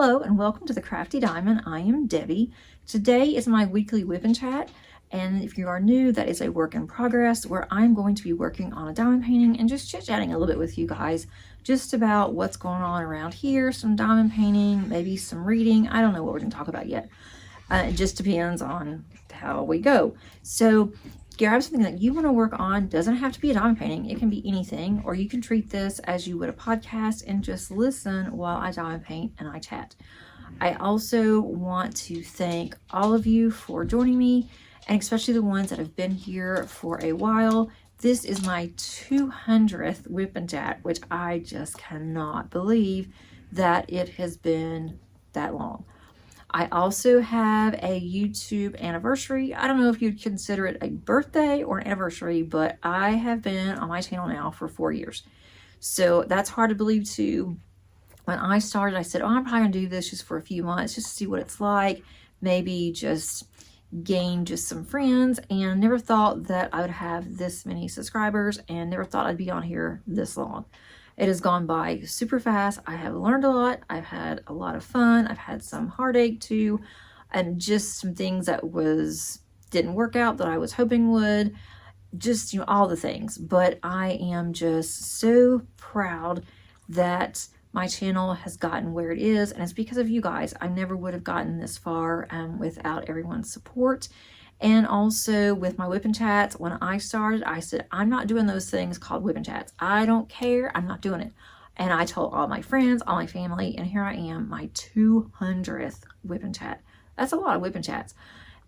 Hello and welcome to the Crafty Diamond. I am Debbie. Today is my weekly whip and chat, and if you are new, that is a work in progress where I'm going to be working on a diamond painting and just chit-chatting a little bit with you guys just about what's going on around here, some diamond painting, maybe some reading. I don't know what we're going to talk about yet. It just depends on how we go. So grab something that you want to work on. Doesn't have to be a diamond painting. It can be anything, or you can treat this as you would a podcast and just listen while I diamond paint and I chat. I also want to thank all of you for joining me, and especially the ones that have been here for a while. This is my 200th whip and chat, which I just cannot believe that it has been that long. I also have a YouTube anniversary. I don't know if you'd consider it a birthday or an anniversary, but I have been on my channel now for 4 years. So that's hard to believe too. When I started, I said, I'm probably gonna do this just for a few months, just to see what it's like, maybe just gain just some friends, and never thought that I would have this many subscribers, and never thought I'd be on here this long. It has gone by super fast. I have learned a lot. I've had a lot of fun. I've had some heartache too, and just some things that didn't work out that I was hoping would. Just, all the things. But I am just so proud that my channel has gotten where it is, and it's because of you guys. I never would have gotten this far without everyone's support. And also with my whip and chats, when I started, I said, I'm not doing those things called whip and chats. I don't care. I'm not doing it. And I told all my friends, all my family, and here I am, my 200th whip and chat. That's a lot of whip and chats.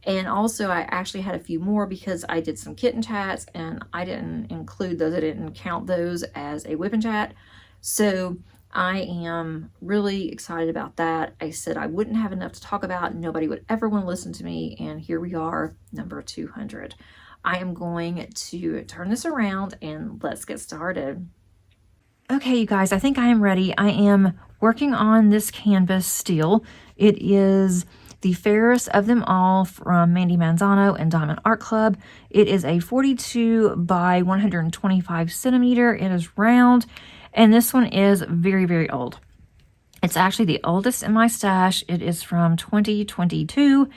And also I actually had a few more because I did some kitten chats and I didn't include those. I didn't count those as a whip and chat. So I am really excited about that. I said I wouldn't have enough to talk about. Nobody would ever want to listen to me. And here we are, number 200. I am going to turn this around and let's get started. Okay, you guys, I think I am ready. I am working on this canvas still. It is the fairest of them all from Mandy Manzano and Diamond Art Club. It is a 42 by 125 centimeter. It is round. And this one is very, very old. It's actually the oldest in my stash. It is from 2022.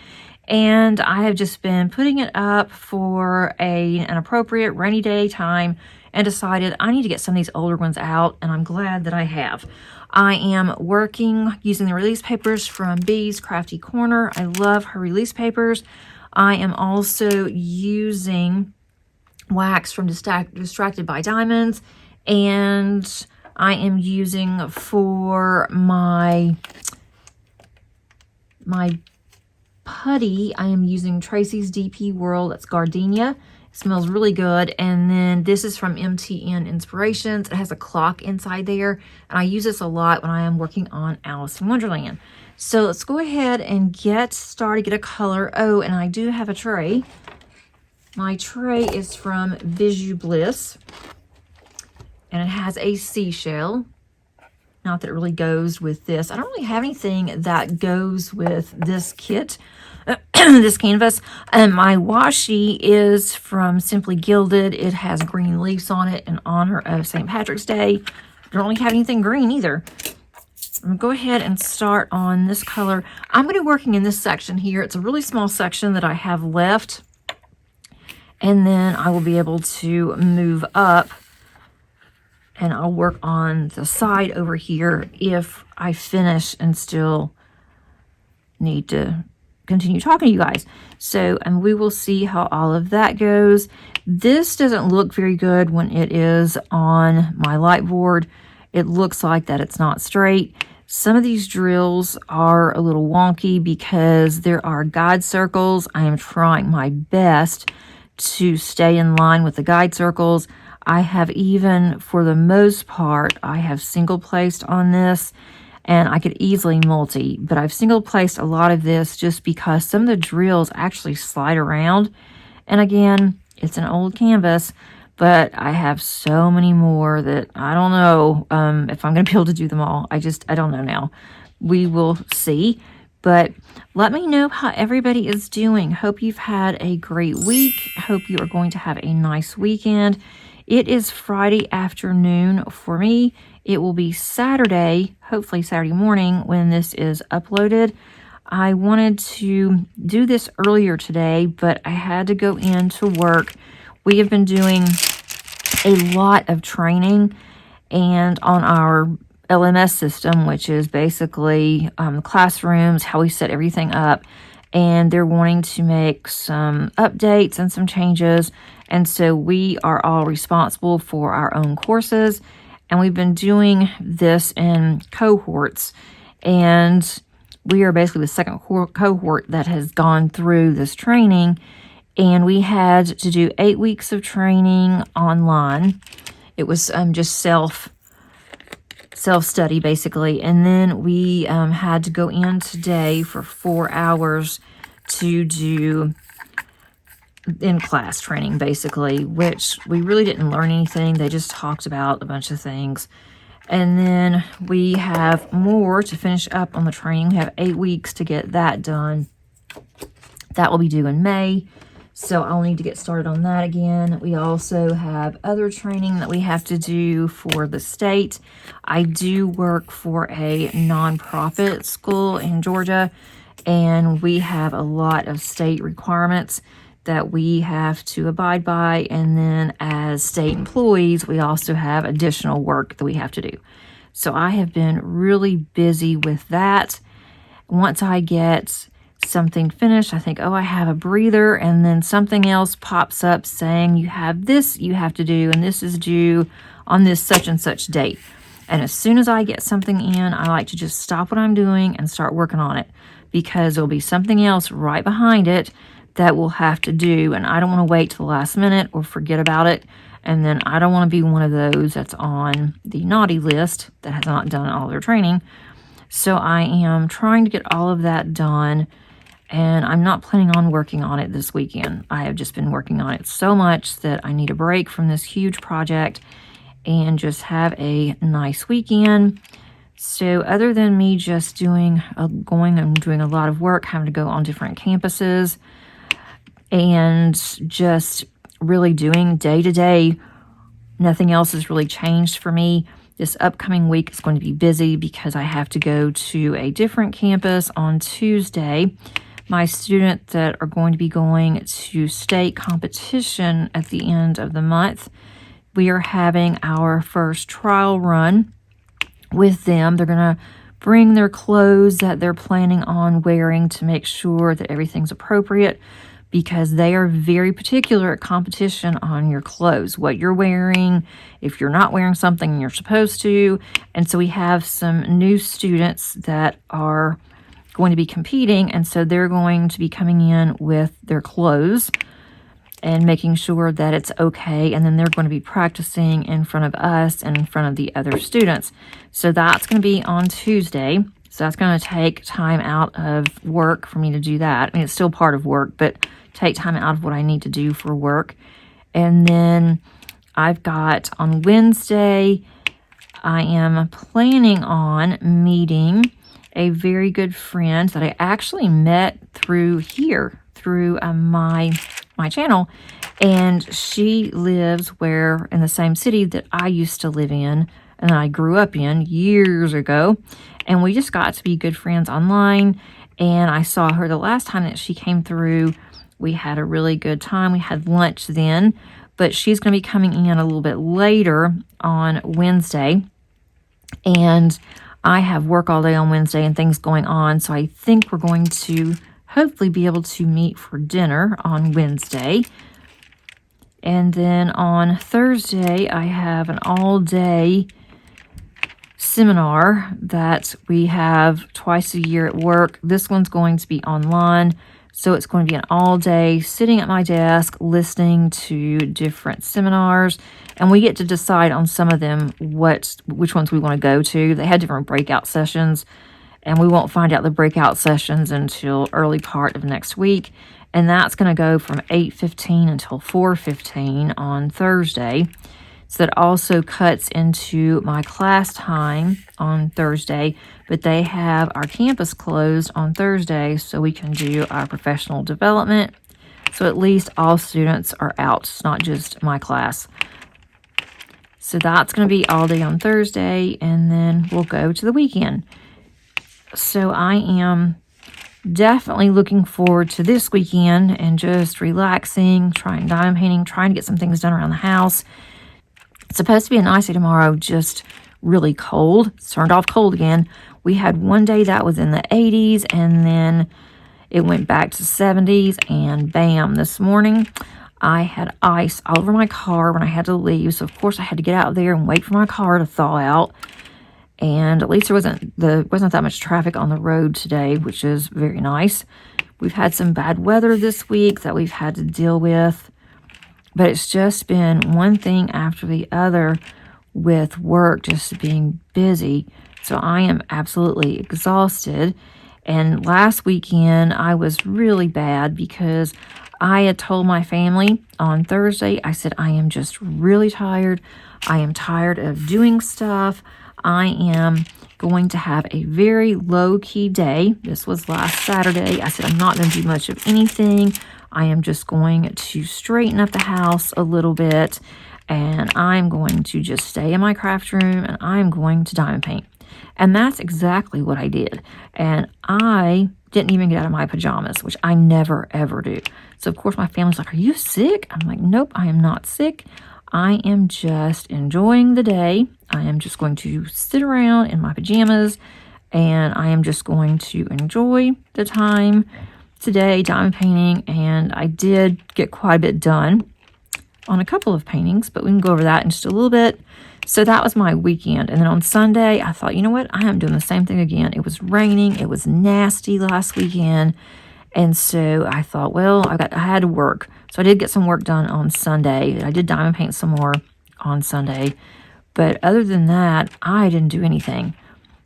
And I have just been putting it up for an appropriate rainy day time and decided I need to get some of these older ones out. And I'm glad that I have. I am working using the release papers from Bee's Crafty Corner. I love her release papers. I am also using wax from Distracted by Diamonds. And I am using for my putty, I am using Tracy's DP World. It's Gardenia. It smells really good. And then this is from MTN Inspirations. It has a clock inside there. And I use this a lot when I am working on Alice in Wonderland. So let's go ahead and get started, get a color. Oh, and I do have a tray. My tray is from Visu Bliss. And it has a seashell. Not that it really goes with this. I don't really have anything that goes with this kit, this canvas. And my washi is from Simply Gilded. It has green leaves on it in honor of St. Patrick's Day. Don't really have anything green either. I'm going to go ahead and start on this color. I'm going to be working in this section here. It's a really small section that I have left. And then I will be able to move up. And I'll work on the side over here if I finish and still need to continue talking to you guys. So, and we will see how all of that goes. This doesn't look very good when it is on my light board. It looks like that it's not straight. Some of these drills are a little wonky because there are guide circles. I am trying my best to stay in line with the guide circles. I have even, for the most part, I have single placed on this, and I could easily multi, but I've single placed a lot of this just because some of the drills actually slide around. And again, it's an old canvas, but I have so many more that I don't know if I'm going to be able to do them all. I don't know now. We will see. But let me know how everybody is doing. Hope you've had a great week. Hope you are going to have a nice weekend. It is Friday afternoon for me. It will be Saturday, hopefully Saturday morning, when this is uploaded. I wanted to do this earlier today, but I had to go into work. We have been doing a lot of training and on our LMS system, which is basically classrooms, how we set everything up. And they're wanting to make some updates and some changes. And so we are all responsible for our own courses. And we've been doing this in cohorts. And we are basically the second cohort that has gone through this training. And we had to do 8 weeks of training online. It was just self-study, basically. And then we had to go in today for 4 hours to do in-class training, basically, which we really didn't learn anything. They just talked about a bunch of things. And then we have more to finish up on the training. We have 8 weeks to get that done. That will be due in May. So I'll need to get started on that again. We also have other training that we have to do for the state. I do work for a nonprofit school in Georgia, and we have a lot of state requirements that we have to abide by. And then as state employees, we also have additional work that we have to do. So I have been really busy with that. Once I get something finished, I think, oh, I have a breather, and then something else pops up saying you have this you have to do, and this is due on this such and such date. And as soon as I get something in, I like to just stop what I'm doing and start working on it, because there'll be something else right behind it that we'll have to do, and I don't want to wait till the last minute or forget about it. And then I don't want to be one of those that's on the naughty list that has not done all their training. So I am trying to get all of that done. And I'm not planning on working on it this weekend. I have just been working on it so much that I need a break from this huge project and just have a nice weekend. So other than me just going and doing a lot of work, having to go on different campuses, and just really doing day-to-day, nothing else has really changed for me. This upcoming week is going to be busy because I have to go to a different campus on Tuesday. My students that are going to be going to state competition at the end of the month, we are having our first trial run with them. They're going to bring their clothes that they're planning on wearing to make sure that everything's appropriate, because they are very particular at competition on your clothes, what you're wearing, if you're not wearing something you're supposed to. And so we have some new students that are going to be competing, and so they're going to be coming in with their clothes and making sure that it's okay, and then they're going to be practicing in front of us and in front of the other students. So that's going to be on Tuesday. So that's going to take time out of work for me to do that. I mean, it's still part of work, but take time out of what I need to do for work. And then I've got on Wednesday, I am planning on meeting a very good friend that I actually met through my channel, and she lives in the same city that I used to live in and I grew up in years ago, and we just got to be good friends online. And I saw her the last time that she came through. We had a really good time. We had lunch then, but she's going to be coming in a little bit later on Wednesday, and I have work all day on Wednesday and things going on, so I think we're going to hopefully be able to meet for dinner on Wednesday. And then on Thursday, I have an all-day seminar that we have twice a year at work. This one's going to be online, so it's going to be an all-day sitting at my desk listening to different seminars, and we get to decide on some of them which ones we want to go to. They had different breakout sessions, and we won't find out the breakout sessions until early part of next week, and that's going to go from 8:15 until 4:15 on Thursday. So that also cuts into my class time on Thursday, but they have our campus closed on Thursday so we can do our professional development. So at least all students are out. It's not just my class. So that's going to be all day on Thursday, and then we'll go to the weekend. So I am definitely looking forward to this weekend and just relaxing, trying diamond painting, trying to get some things done around the house. It's supposed to be a nice day tomorrow, just really cold. It's turned off cold again. We had one day that was in the 80s, and then it went back to 70s, and bam, this morning I had ice all over my car when I had to leave. So of course I had to get out there and wait for my car to thaw out. And at least there wasn't that much traffic on the road today, which is very nice. We've had some bad weather this week that we've had to deal with, but it's just been one thing after the other with work, just being busy. So I am absolutely exhausted. And last weekend I was really bad because I had told my family on Thursday, I said, I am just really tired. I am tired of doing stuff. I am going to have a very low-key day. This was last Saturday. I said, I'm not going to do much of anything. I am just going to straighten up the house a little bit, and I'm going to just stay in my craft room, and I'm going to diamond paint. And that's exactly what I did. And I didn't even get out of my pajamas, which I never, ever do. So, of course, my family's like, are you sick? I'm like, nope, I am not sick. I am just enjoying the day. I am just going to sit around in my pajamas, and I am just going to enjoy the time today diamond painting. And I did get quite a bit done on a couple of paintings, but we can go over that in just a little bit. So that was my weekend. And then on Sunday, I thought, you know what? I am doing the same thing again. It was raining. It was nasty last weekend. And so I thought, well, I had to work. So I did get some work done on Sunday. I did diamond paint some more on Sunday. But other than that, I didn't do anything.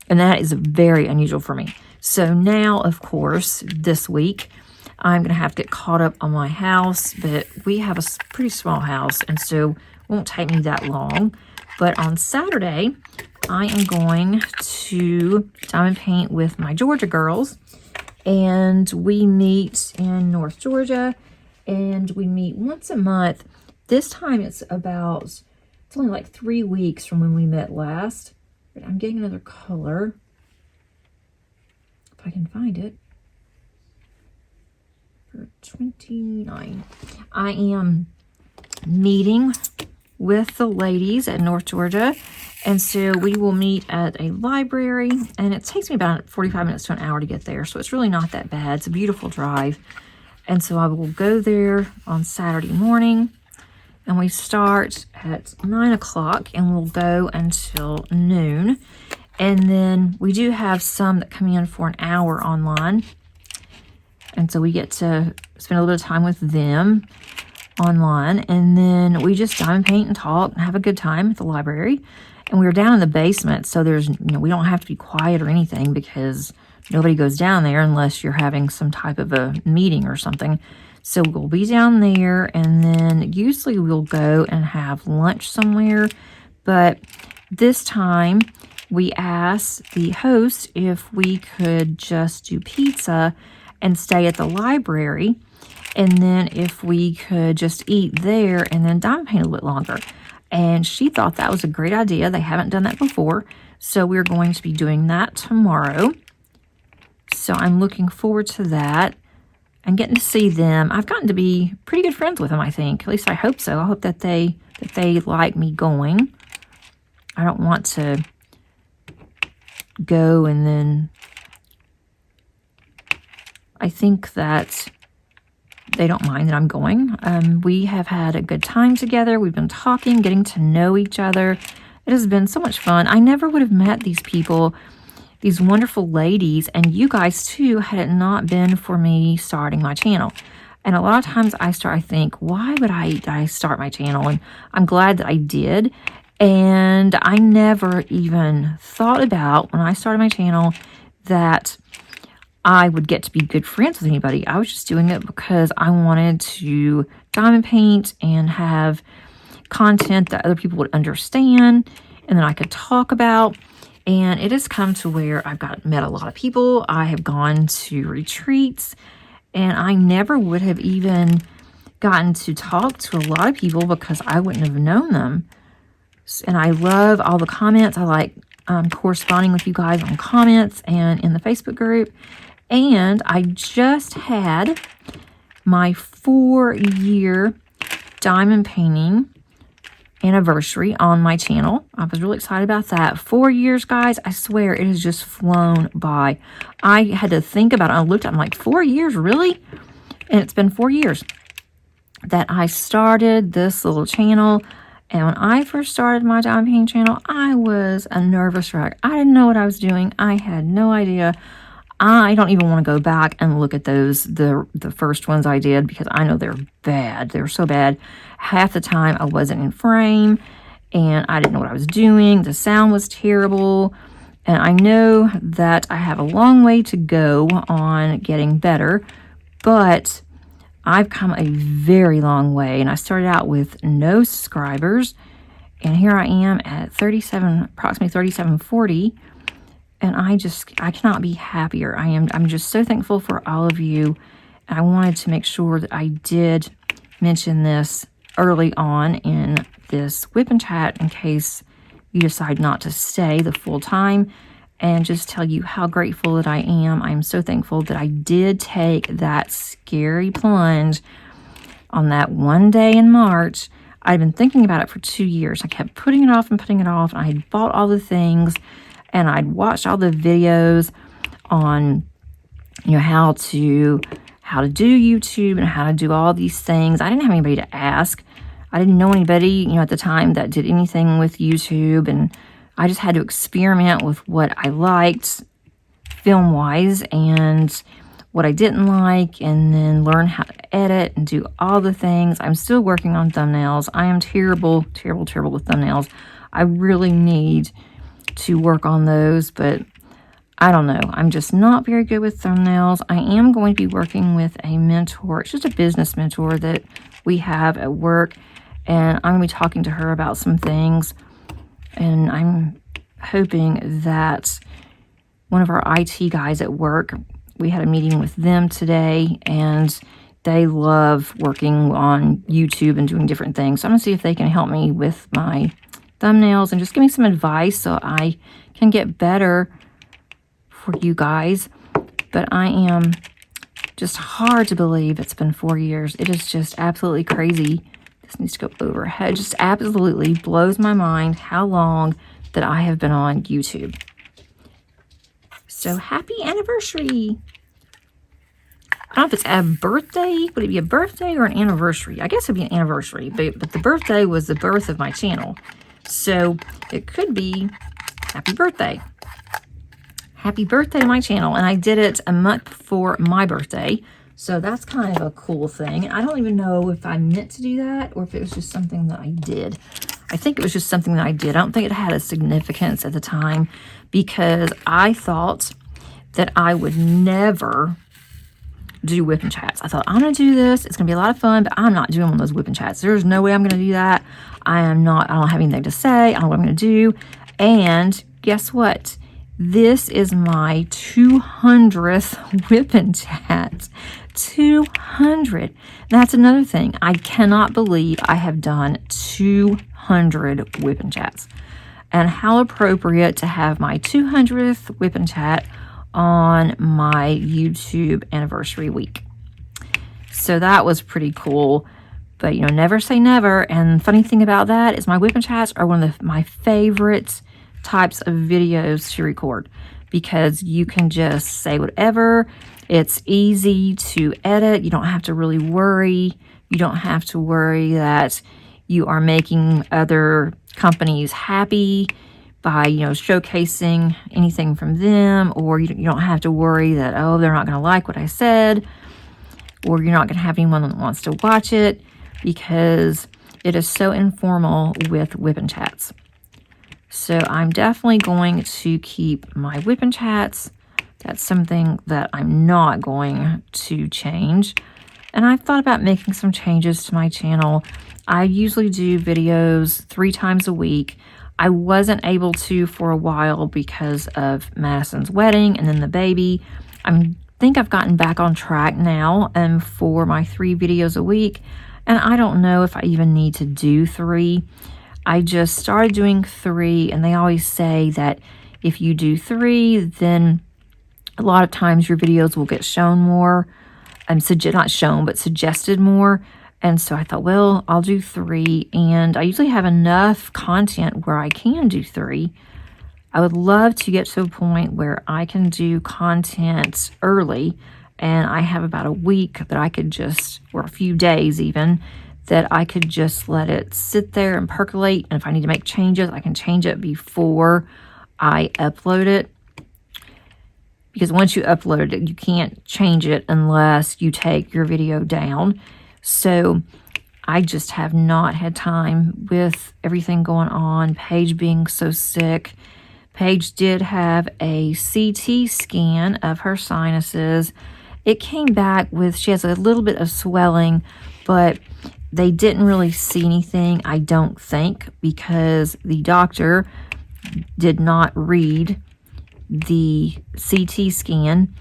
And that is very unusual for me. So now, of course, this week, I'm going to have to get caught up on my house. But we have a pretty small house, and so it won't take me that long. But on Saturday, I am going to diamond paint with my Georgia girls. And we meet in North Georgia, and we meet once a month. This time it's only like 3 weeks from when we met last. But I'm getting another color, if I can find it, for 29. I am meeting with the ladies at North Georgia, and so we will meet at a library, and it takes me about 45 minutes to an hour to get there, so it's really not that bad. It's a beautiful drive. And so I will go there on Saturday morning, and we start at 9 o'clock, and we'll go until noon. And then we do have some that come in for an hour online, and so we get to spend a little bit of time with them online, and then we just diamond paint and talk and have a good time at the library. And we were down in the basement, so there's, we don't have to be quiet or anything because nobody goes down there unless you're having some type of a meeting or something. So we'll be down there, and then usually we'll go and have lunch somewhere. But this time we asked the host if we could just do pizza and stay at the library. And then if we could just eat there and then diamond paint a little bit longer. And she thought that was a great idea. They haven't done that before. So we're going to be doing that tomorrow. So I'm looking forward to that and getting to see them. I've gotten to be pretty good friends with them, I think. At least I hope so. I hope that they like me going. I don't want to go and then I think that they don't mind that I'm going. We have had a good time together. We've been talking, getting to know each other. It has been so much fun. I never would have met these people, these wonderful ladies, and you guys too, had it not been for me starting my channel. And a lot of times I think, why would I start my channel? And I'm glad that I did. And I never even thought about when I started my channel that I would get to be good friends with anybody. I was just doing it because I wanted to diamond paint and have content that other people would understand and then I could talk about. And it has come to where I've met a lot of people. I have gone to retreats, and I never would have even gotten to talk to a lot of people because I wouldn't have known them. And I love all the comments. I like corresponding with you guys on comments and in the Facebook group. And I just had my 4-year diamond painting anniversary on my channel. I was really excited about that. 4 years, guys. I swear it has just flown by. I had to think about it. I looked at it, I'm like, 4 years, really? And it's been 4 years that I started this little channel. And when I first started my diamond painting channel, I was a nervous wreck. I didn't know what I was doing. I had no idea. I don't even want to go back and look at those, the first ones I did, because I know they're bad. They're so bad. Half the time I wasn't in frame and I didn't know what I was doing. The sound was terrible. And I know that I have a long way to go on getting better, but I've come a very long way. And I started out with no subscribers, and here I am at 37, approximately 3740. And I cannot be happier. I'm just so thankful for all of you. I wanted to make sure that I did mention this early on in this whip and chat in case you decide not to stay the full time, and just tell you how grateful that I am. I'm so thankful that I did take that scary plunge on that one day in March. I'd been thinking about it for 2 years. I kept putting it off and putting it off. I had bought all the things, and I'd watched all the videos on, how to do YouTube and how to do all these things. I didn't have anybody to ask. I didn't know anybody, at the time that did anything with YouTube, and I just had to experiment with what I liked film-wise and what I didn't like, and then learn how to edit and do all the things. I'm still working on thumbnails. I am terrible, terrible, terrible with thumbnails. I really need to work on those, but I don't know. I'm just not very good with thumbnails. I am going to be working with a mentor. It's just a business mentor that we have at work, and I'm going to be talking to her about some things, and I'm hoping that one of our IT guys at work, we had a meeting with them today, and they love working on YouTube and doing different things. So I'm going to see if they can help me with my thumbnails and just give me some advice so I can get better for you guys. But I am just hard to believe it's been 4 years. It is just absolutely crazy. This needs to go overhead. Just absolutely blows my mind how long that I have been on YouTube. So happy anniversary. I don't know if it's a birthday. Would it be a birthday or an anniversary? I guess it'd be an anniversary, but the birthday was the birth of my channel. So it could be happy birthday. Happy birthday to my channel. And I did it a month before my birthday. So that's kind of a cool thing. I don't even know if I meant to do that or if it was just something that I did. I think it was just something that I did. I don't think it had a significance at the time because I thought that I would never do whip and chats. I thought, I'm going to do this. It's going to be a lot of fun, but I'm not doing one of those whip and chats. There's no way I'm going to do that. I don't have anything to say. I don't know what I'm going to do. And guess what? This is my 200th whip and chat. 200. That's another thing. I cannot believe I have done 200 whip and chats. And how appropriate to have my 200th whip and chat on my YouTube anniversary week. So that was pretty cool. But, never say never. And funny thing about that is my whip and chats are one of my favorite types of videos to record because you can just say whatever. It's easy to edit. You don't have to really worry. You don't have to worry that you are making other companies happy by, showcasing anything from them, or you don't have to worry that, oh, they're not going to like what I said, or you're not going to have anyone that wants to watch it, because it is so informal with whip and chats. So I'm definitely going to keep my whip and chats. That's something that I'm not going to change. And I've thought about making some changes to my channel. I usually do videos 3 times a week. I wasn't able to for a while because of Madison's wedding and then the baby. I think I've gotten back on track now for my 3 videos a week. And I don't know if I even need to do 3. I just started doing 3, and they always say that if you do 3, then a lot of times your videos will get shown more, not shown, but suggested more. And so I thought, well, I'll do 3, and I usually have enough content where I can do 3. I would love to get to a point where I can do content early, and I have about a week that I could just, or a few days even, that I could just let it sit there and percolate. And if I need to make changes, I can change it before I upload it. Because once you upload it, you can't change it unless you take your video down. So I just have not had time with everything going on, Paige being so sick. Paige did have a CT scan of her sinuses. It came back with, she has a little bit of swelling, but they didn't really see anything, I don't think, because the doctor did not read the CT scan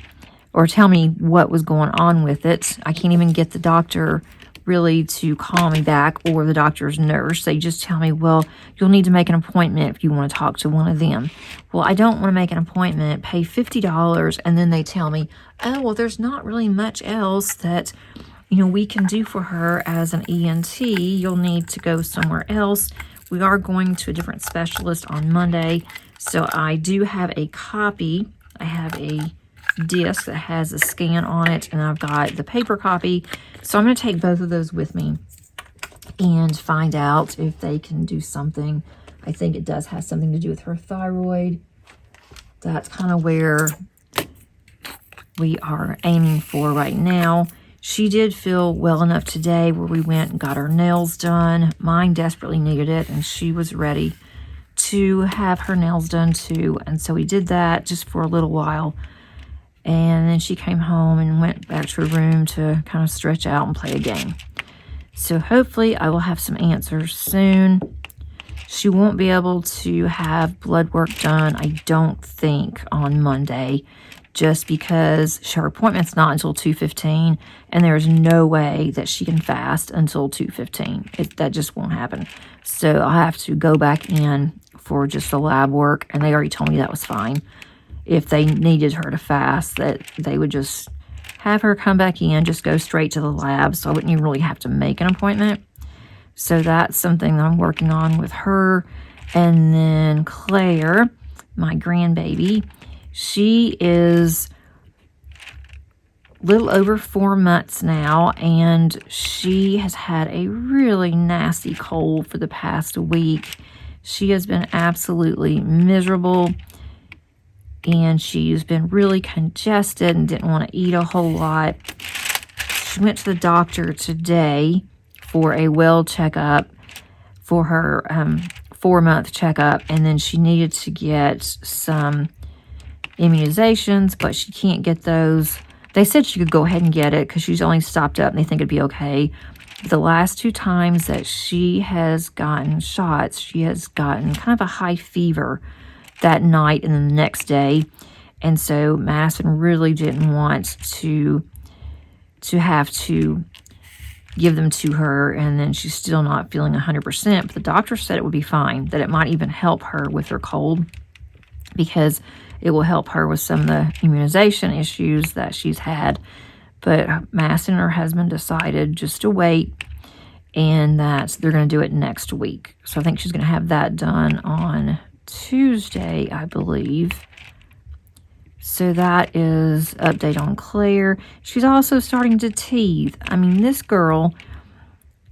or tell me what was going on with it. I can't even get the doctor really to call me back, or the doctor's nurse. They just tell me, well, you'll need to make an appointment if you want to talk to one of them. Well, I don't want to make an appointment, pay $50, and then they tell me, oh, well, there's not really much else that, you know, we can do for her as an ENT. You'll need to go somewhere else. We are going to a different specialist on Monday. So I do have a copy. I have a disc that has a scan on it, and I've got the paper copy. So I'm going to take both of those with me and find out if they can do something. I think it does have something to do with her thyroid. That's kind of where we are aiming for right now. She did feel well enough today where we went and got her nails done. Mine desperately needed it, and she was ready to have her nails done too. And so we did that just for a little while. And then she came home and went back to her room to kind of stretch out and play a game. So hopefully I will have some answers soon. She won't be able to have blood work done, I don't think, on Monday, just because her appointment's not until 2:15, and there's no way that she can fast until 2:15. That just won't happen. So I'll have to go back in for just the lab work, and they already told me that was fine. If they needed her to fast, that they would just have her come back in, just go straight to the lab, so I wouldn't even really have to make an appointment. So that's something that I'm working on with her. And then Claire, my grandbaby, she is a little over 4 months now, and she has had a really nasty cold for the past week. She has been absolutely miserable, and she's been really congested and didn't want to eat a whole lot. She went to the doctor today for a well checkup for her 4-month checkup, and then she needed to get some immunizations, but she can't get those. They said she could go ahead and get it because she's only stopped up and they think it'd be okay. The last 2 times that she has gotten shots, she has gotten kind of a high fever that night and then the next day. And so Madison really didn't want to have to give them to her, and then she's still not feeling 100%. But the doctor said it would be fine, that it might even help her with her cold because it will help her with some of the immunization issues that she's had. But Madison and her husband decided just to wait, and that they're going to do it next week. So I think she's going to have that done on Tuesday, I believe. So that is update on Claire. She's also starting to teethe. I mean, this girl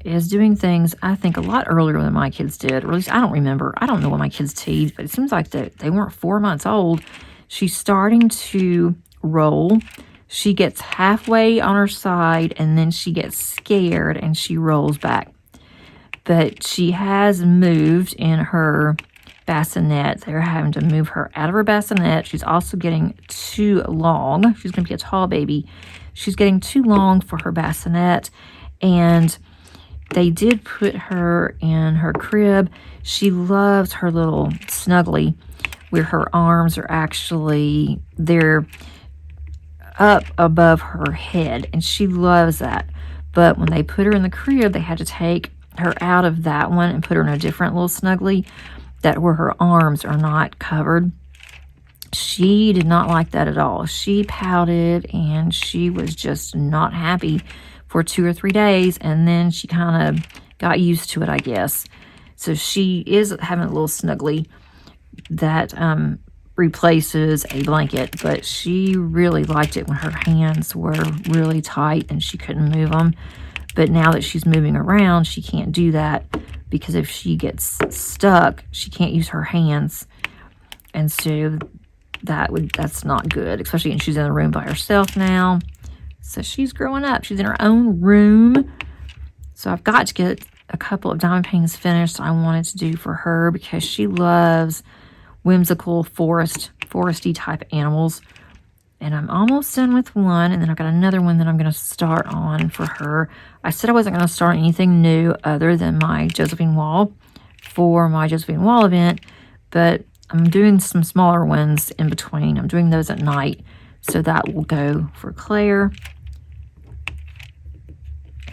is doing things, I think, a lot earlier than my kids did. Or at least I don't remember. I don't know when my kids teethed, but it seems like that they weren't 4 months old. She's starting to roll. She gets halfway on her side, and then she gets scared, and she rolls back. But she has moved in her bassinet. They're having to move her out of her bassinet. She's also getting too long. She's going to be a tall baby. She's getting too long for her bassinet, and they did put her in her crib. She loves her little snuggly where her arms are actually, they're up above her head, and she loves that. But when they put her in the crib, they had to take her out of that one and put her in a different little snuggly that where her arms are not covered. She did not like that at all. She pouted and she was just not happy for 2 or 3 days, and then she kind of got used to it, I guess. So she is having a little snuggly that replaces a blanket, but she really liked it when her hands were really tight and she couldn't move them. But now that she's moving around, she can't do that because if she gets stuck, she can't use her hands. And so that's not good, especially when she's in the room by herself now. So she's growing up. She's in her own room. So I've got to get a couple of diamond paintings finished I wanted to do for her because she loves whimsical foresty type animals. And I'm almost done with one, and then I've got another one that I'm going to start on for her. I said I wasn't going to start anything new other than my Josephine Wall for my Josephine Wall event, but I'm doing some smaller ones in between. I'm doing those at night, so that will go for Claire.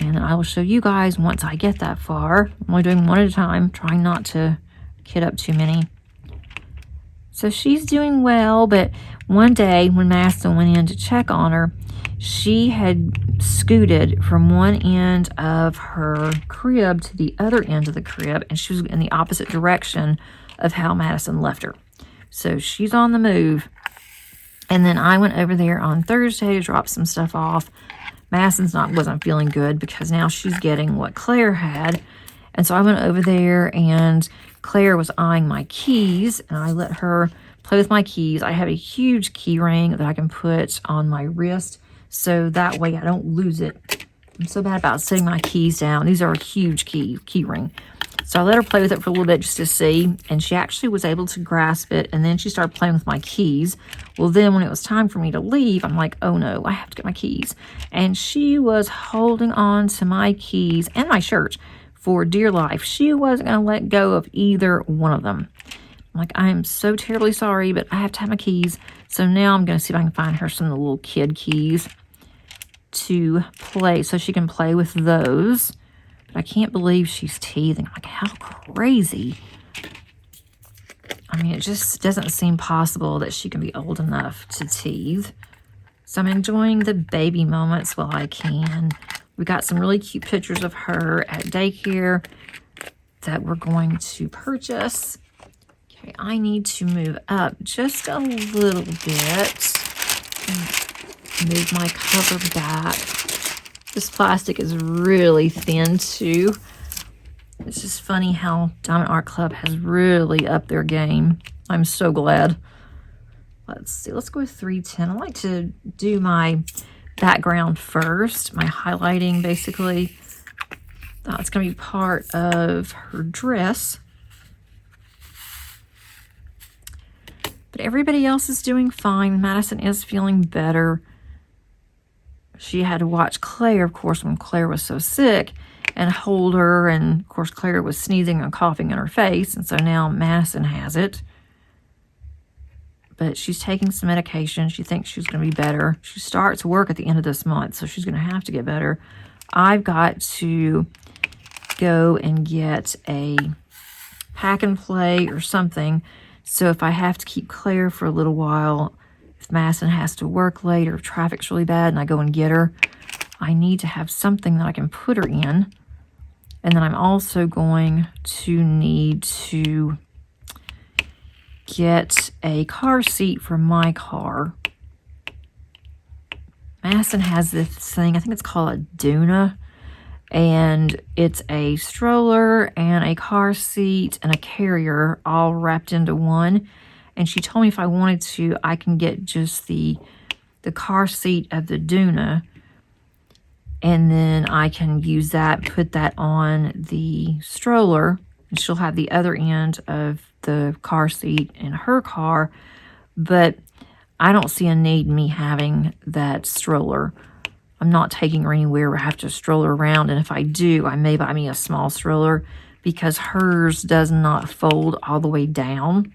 And I will show you guys once I get that far. I'm only doing one at a time, trying not to kid up too many. So she's doing well, but one day when Madison went in to check on her, she had scooted from one end of her crib to the other end of the crib, and she was in the opposite direction of how Madison left her. So she's on the move. And then I went over there on Thursday to drop some stuff off. Madison's wasn't feeling good because now she's getting what Claire had. And so I went over there, and Claire was eyeing my keys, and I let her play with my keys. I have a huge key ring that I can put on my wrist, so that way I don't lose it. I'm so bad about setting my keys down. These are a huge key ring. So I let her play with it for a little bit just to see, and she actually was able to grasp it, and then she started playing with my keys. Well, then when it was time for me to leave, I'm like, oh no, I have to get my keys. And she was holding on to my keys and my shirt for dear life. She wasn't going to let go of either one of them. I'm like, I am so terribly sorry, but I have to have my keys. So now I'm going to see if I can find her some of the little kid keys to play, so she can play with those. But I can't believe she's teething. I'm like, how crazy. I mean, it just doesn't seem possible that she can be old enough to teethe. So I'm enjoying the baby moments while I can. We got some really cute pictures of her at daycare that we're going to purchase. Okay, I need to move up just a little bit. Move my cover back. This plastic is really thin too. It's just funny how Diamond Art Club has really upped their game. I'm so glad. Let's see, let's go with 310. I like to do my background first, my highlighting basically. That's going to be part of her dress. But everybody else is doing fine. Madison is feeling better. She had to watch Claire, of course, when Claire was so sick, and hold her. And, of course, Claire was sneezing and coughing in her face. And so now Madison has it. But she's taking some medication. She thinks she's going to be better. She starts work at the end of this month, so she's going to have to get better. I've got to go and get a pack and play or something. So if I have to keep Claire for a little while, if Madison has to work late or if traffic's really bad and I go and get her, I need to have something that I can put her in. And then I'm also going to need to get a car seat for my car. Madison has this thing, I think it's called a Duna. And it's a stroller and a car seat and a carrier all wrapped into one. And she told me if I wanted to, I can get just the car seat of the Duna. And then I can use that, put that on the stroller. And she'll have the other end of the car seat in her car. But I don't see a need in me having that stroller. I'm not taking her anywhere where I have to stroll her around. And if I do, I may buy me a small stroller because hers does not fold all the way down.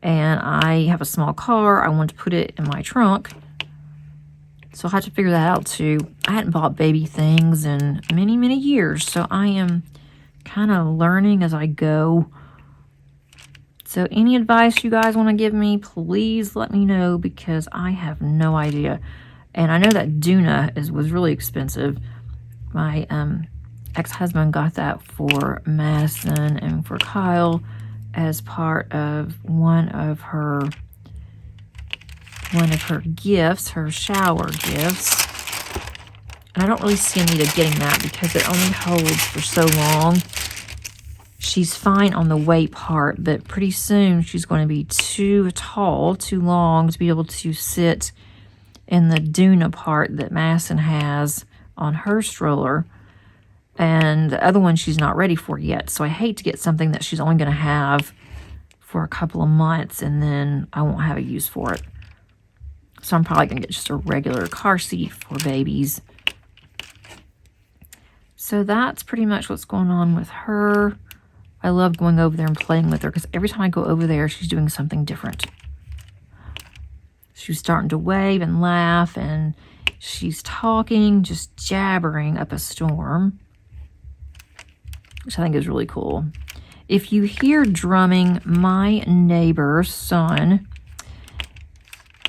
And I have a small car. I want to put it in my trunk. So I'll have to figure that out too. I hadn't bought baby things in many, many years. So I am kind of learning as I go. So any advice you guys want to give me, please let me know, because I have no idea. And I know that Doona was really expensive. My ex-husband got that for Madison and for Kyle as part of one of her gifts, her shower gifts. And I don't really see a need of getting that because it only holds for so long. She's fine on the weight part, but pretty soon she's going to be too tall, too long to be able to sit in the Doona part that Madison has on her stroller. And the other one she's not ready for yet. So I hate to get something that she's only going to have for a couple of months and then I won't have a use for it. So I'm probably going to get just a regular car seat for babies. So that's pretty much what's going on with her. I love going over there and playing with her because every time I go over there, she's doing something different. She's starting to wave and laugh, and she's talking, just jabbering up a storm, which I think is really cool. If you hear drumming, my neighbor's son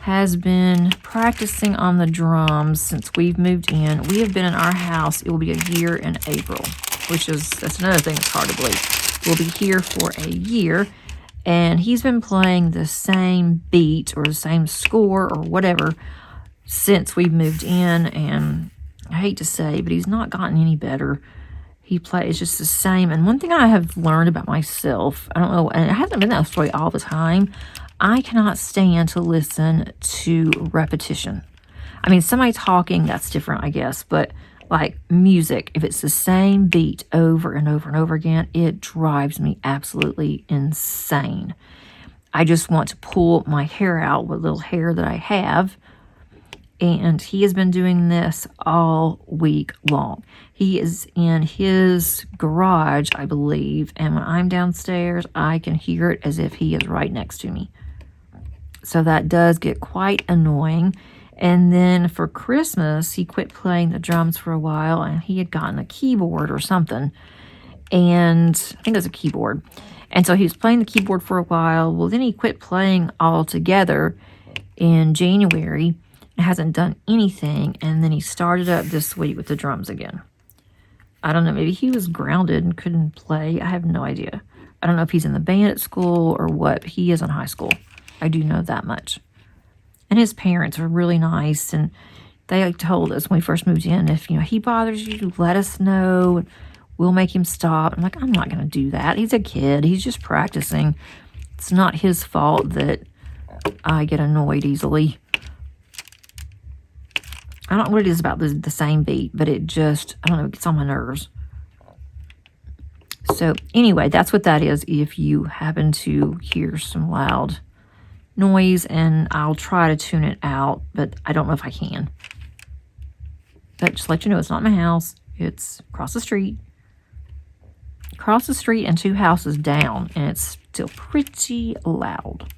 has been practicing on the drums since we've moved in. We have been in our house, it will be a year in April, that's another thing that's hard to believe. We'll be here for a year, and he's been playing the same beat or the same score or whatever since we've moved in, and I hate to say, but he's not gotten any better. He plays just the same. And one thing I have learned about myself, I don't know, and it hasn't been that way all the time, I cannot stand to listen to repetition. I mean, somebody talking, that's different, I guess, but like music, if it's the same beat over and over and over again, it drives me absolutely insane. I just want to pull my hair out, what little hair that I have. And he has been doing this all week long. He is in his garage, I believe, and when I'm downstairs, I can hear it as if he is right next to me. So that does get quite annoying. And then for Christmas, he quit playing the drums for a while, and he had gotten a keyboard or something. And I think it was a keyboard. And so he was playing the keyboard for a while. Well, then he quit playing altogether in January and hasn't done anything. And then he started up this week with the drums again. I don't know. Maybe he was grounded and couldn't play. I have no idea. I don't know if he's in the band at school or what, but he is in high school. I do know that much. And his parents are really nice, and they told us when we first moved in, if he bothers you, let us know, and we'll make him stop. I'm like, I'm not going to do that. He's a kid. He's just practicing. It's not his fault that I get annoyed easily. I don't know what it is about the same beat, but it just, I don't know, it gets on my nerves. So anyway, that's what that is if you happen to hear some loud noise, and I'll try to tune it out, but I don't know if I can. But just let you know, it's not my house. It's across the street. Across the street and 2 houses down, and it's still pretty loud.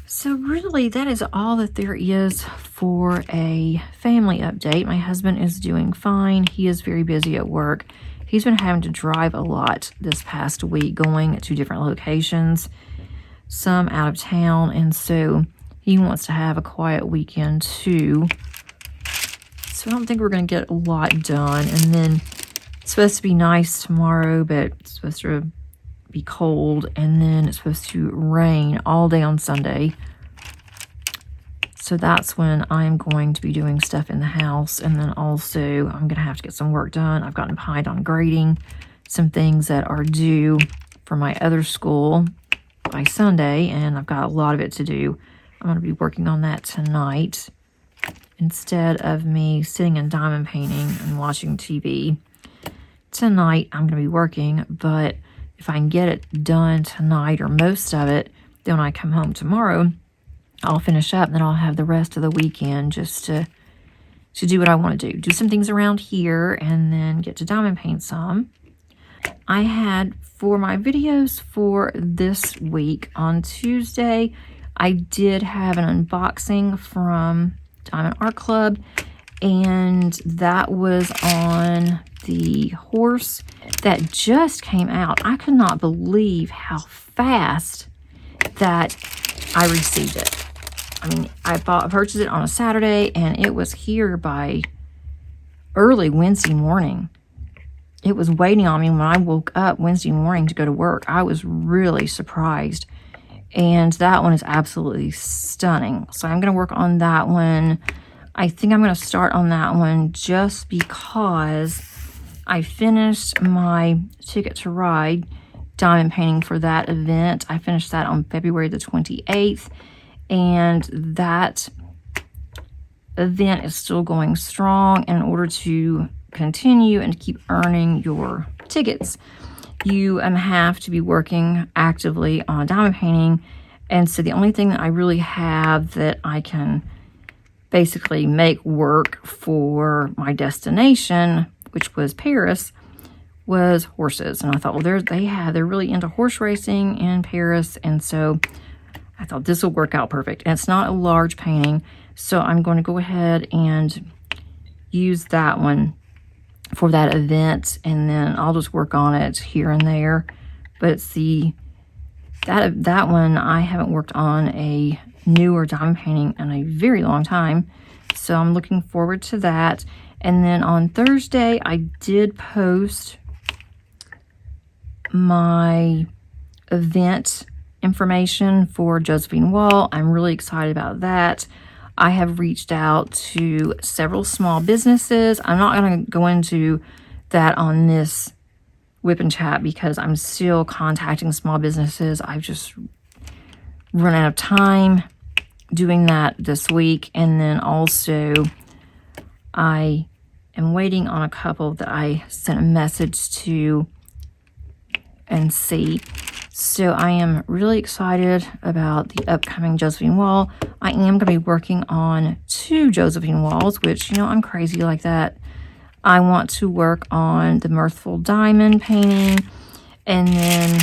So really, that is all that there is for a family update. My husband is doing fine. He is very busy at work. He's been having to drive a lot this past week, going to different locations, some out of town, and so he wants to have a quiet weekend too. So I don't think we're going to get a lot done. And then it's supposed to be nice tomorrow, but it's supposed to be cold, and then it's supposed to rain all day on Sunday. So that's when I'm going to be doing stuff in the house. And then also I'm going to have to get some work done. I've gotten behind on grading some things that are due for my other school by Sunday, and I've got a lot of it to do. I'm going to be working on that tonight instead of me sitting and diamond painting and watching TV. Tonight I'm going to be working, but if I can get it done tonight or most of it, then when I come home tomorrow, I'll finish up, and then I'll have the rest of the weekend just to do what I want to do. Do some things around here, and then get to diamond paint some. I had, for my videos for this week, on Tuesday, I did have an unboxing from Diamond Art Club, and that was on the horse that just came out. I could not believe how fast that I received it. I mean, I purchased it on a Saturday, and it was here by early Wednesday morning. It was waiting on me when I woke up Wednesday morning to go to work. I was really surprised. And that one is absolutely stunning. So I'm going to work on that one. I think I'm going to start on that one just because I finished my Ticket to Ride diamond painting for that event. I finished that on February the 28th. And that event is still going strong. In order to continue and keep earning your tickets, you have to be working actively on diamond painting. And so the only thing that I really have that I can basically make work for my destination, which was Paris, was horses. And I thought, well, they're really into horse racing in Paris, and so I thought this will work out perfect. And it's not a large painting, so I'm going to go ahead and use that one for that event, and then I'll just work on it here and there. But it's that one I haven't worked on a newer diamond painting in a very long time, so I'm looking forward to that. And then on Thursday I did post my event information for Josephine Wall. I'm really excited about that. I have reached out to several small businesses. I'm not going to go into that on this Whip and Chat because I'm still contacting small businesses. I've just run out of time doing that this week. And then also I am waiting on a couple that I sent a message to and see. So I am really excited about the upcoming Josephine Wall. I am going to be working on 2 Josephine Walls, which, you know, I'm crazy like that. I want to work on the Mirthful Diamond painting, and then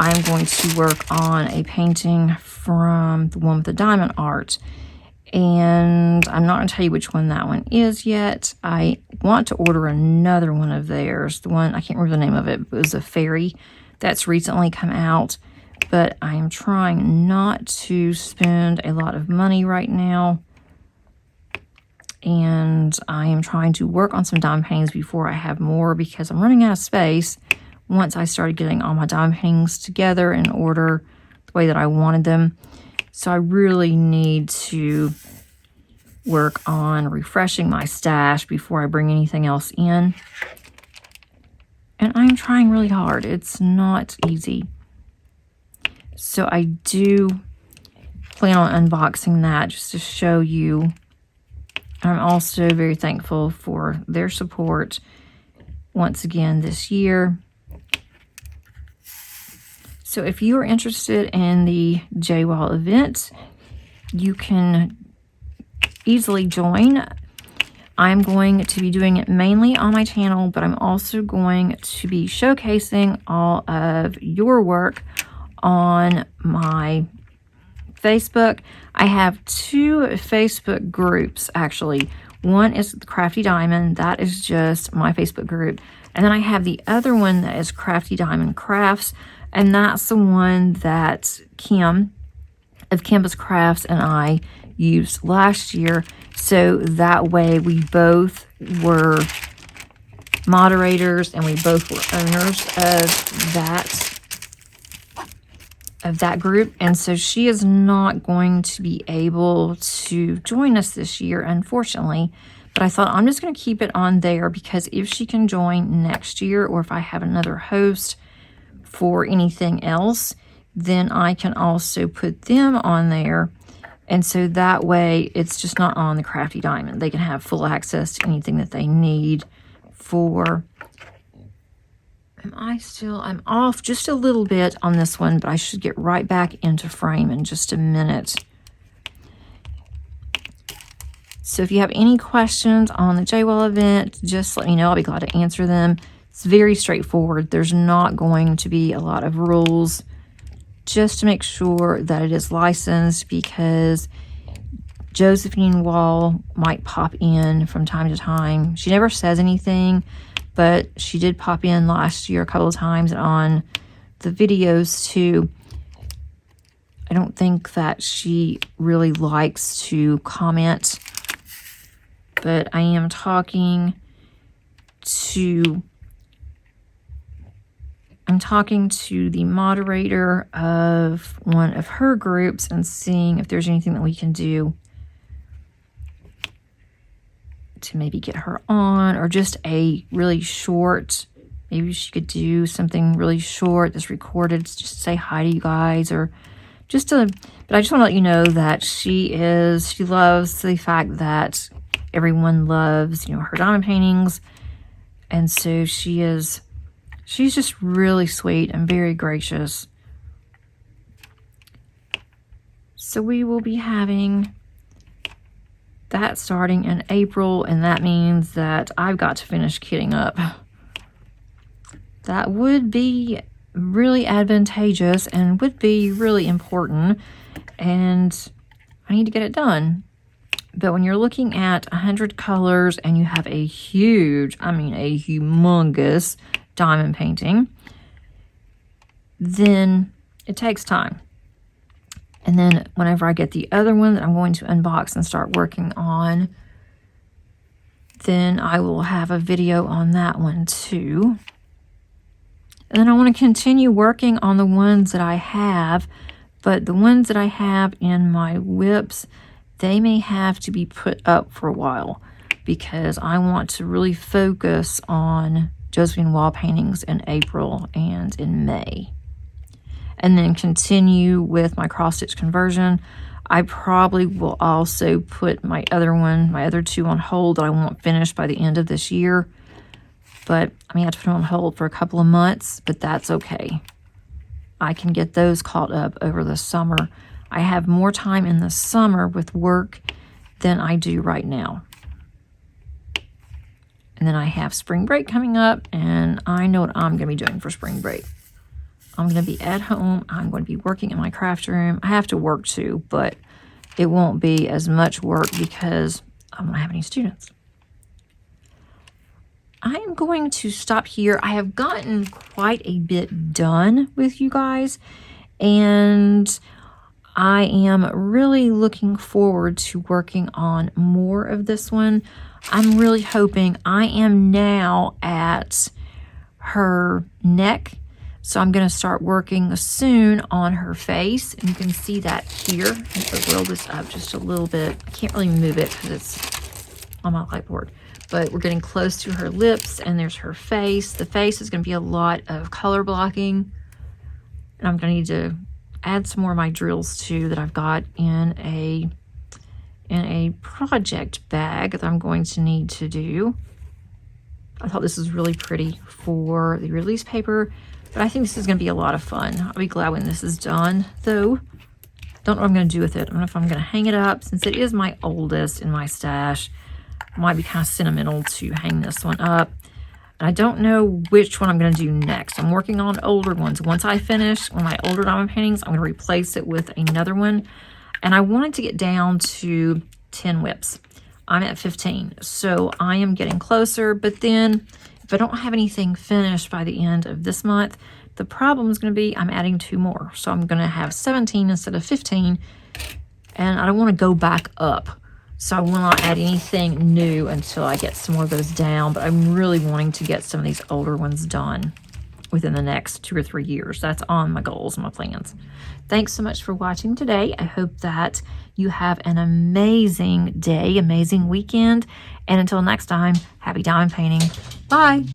I'm going to work on a painting from the one with the diamond art. And I'm not going to tell you which one that one is yet. I want to order another one of theirs. The one, I can't remember the name of it, but it was a fairy that's recently come out. But I am trying not to spend a lot of money right now. And I am trying to work on some diamond paintings before I have more, because I'm running out of space once I started getting all my diamond paintings together in order the way that I wanted them. So I really need to work on refreshing my stash before I bring anything else in. And I'm trying really hard. It's not easy. So I do plan on unboxing that just to show you. I'm also very thankful for their support once again this year. So if you are interested in the J-Wall event, you can easily join. I'm going to be doing it mainly on my channel, but I'm also going to be showcasing all of your work on my Facebook. I have 2 Facebook groups, actually. One is Crafty Diamond. That is just my Facebook group. And then I have the other one that is Crafty Diamond Crafts. And that's the one that Kim of Campus Crafts and I used last year. So that way we both were moderators and we both were owners of that group. And so she is not going to be able to join us this year, unfortunately. But I thought I'm just going to keep it on there, because if she can join next year, or if I have another host for anything else, then I can also put them on there. And so that way it's just not on the Crafty Diamond. They can have full access to anything that they need for. I'm off just a little bit on this one, but I should get right back into frame in just a minute. So if you have any questions on the J-Wall event, just let me know. I'll be glad to answer them. It's very straightforward. There's not going to be a lot of rules just to make sure that it is licensed, because Josephine Wall might pop in from time to time. She never says anything, but she did pop in last year a couple of times on the videos too. I don't think that she really likes to comment, but I am talking to the moderator of one of her groups and seeing if there's anything that we can do to maybe get her on, or just a really short, maybe she could do something really short that's recorded, just say hi to you guys, or just to, but I just want to let you know that she loves the fact that everyone loves, you know, her diamond paintings. And so she's just really sweet and very gracious. So we will be having that starting in April, and that means that I've got to finish kitting up. That would be really advantageous and would be really important, and I need to get it done. But when you're looking at 100 colors and you have a huge, I mean a humongous diamond painting, then it takes time. And then whenever I get the other one that I'm going to unbox and start working on, then I will have a video on that one too. And then I want to continue working on the ones that I have, but the ones that I have in my whips, they may have to be put up for a while, because I want to really focus on Josephine Wall paintings in April and in May. And then continue with my cross stitch conversion. I probably will also put my other two on hold that I won't finish by the end of this year. But I may have to put them on hold for a couple of months, but that's okay. I can get those caught up over the summer. I have more time in the summer with work than I do right now. And then I have spring break coming up, and I know what I'm going to be doing for spring break. I'm going to be at home. I'm going to be working in my craft room. I have to work too, but it won't be as much work because I won't have any students. I am going to stop here. I have gotten quite a bit done with you guys, and I am really looking forward to working on more of this one. I'm really hoping. I am now at her neck, so I'm going to start working soon on her face, and you can see that here. I'm going to roll this up just a little bit. I can't really move it because it's on my whiteboard, but we're getting close to her lips, and there's her face. The face is going to be a lot of color blocking, and I'm going to need to add some more of my drills too that I've got in a project bag that I'm going to need to do. I thought this was really pretty for the release paper, but I think this is going to be a lot of fun. I'll be glad when this is done, though. Don't know what I'm going to do with it. I don't know if I'm going to hang it up, since it is my oldest in my stash. It might be kind of sentimental to hang this one up. And I don't know which one I'm going to do next. I'm working on older ones. Once I finish one of my older diamond paintings, I'm going to replace it with another one. And I wanted to get down to 10 whips. I'm at 15, so I am getting closer. But then if I don't have anything finished by the end of this month, the problem is going to be I'm adding 2 more. So I'm going to have 17 instead of 15, and I don't want to go back up. So I will not add anything new until I get some more of those down, but I'm really wanting to get some of these older ones done within the next 2 or 3 years. That's on my goals and my plans. Thanks so much for watching today. I hope that you have an amazing day, amazing weekend. And until next time, happy diamond painting. Bye.